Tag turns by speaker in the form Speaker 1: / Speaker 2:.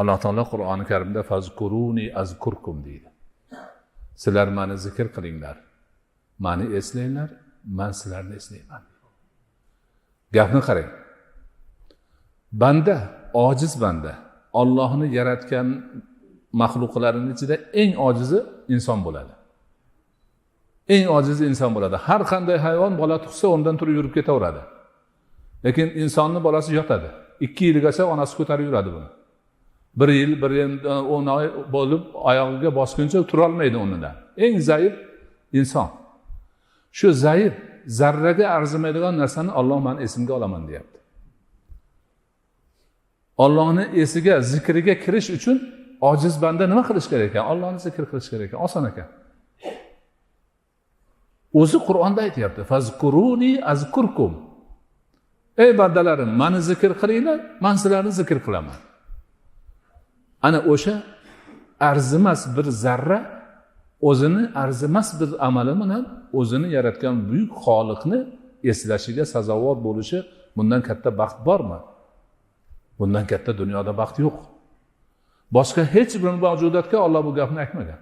Speaker 1: Alloh taolo Qur'oni Karimda fazkuruni azkurkum deydi. Sizlar meni zikr qilinglar, meni eslanglar, men sizlarni eslayman. Gapni qarang. Banda, ojiz banda, Allohni yaratgan maxluqlarning ichida eng ojizi inson bo'ladi. Eng ojizi inson bo'ladi. Har qanday hayvon bola tug'sa, undan turib yurib ketaveradi. Lekin insonning bolasi yotadi. 2 yilgacha onasi ko'tarib yuradi buni. 1 yil, 10 oy bo'lib oyog'iga bosguncha tura olmaydi o'rnidan. Eng zaif inson. Shu zaif, zarraga arzimaydigan narsani Alloh men esimga olaman deyapti. Allohning esiga, zikriga kirish uchun ojiz banda nima qilish kerak ekan? Allohni zikr qilish kerak ekan. Oson ekan. O'zi Qur'onda aytayapti. Fazkuruni azkurkum. Ey bandalarim, meni zikr qilinglar, men sizlarni zikr qilaman. Ana o'sha arzimas bir zarra o'zini arzimas bir amali bilan o'zini yaratgan buyuk Xoliqni eslashiga sazovor bo'lishi bundan katta baxt bormi? Bundan katta dunyoda baxt yo'q. Boshqa hech bir mavjudotga Alloh bu gapni aytmagan.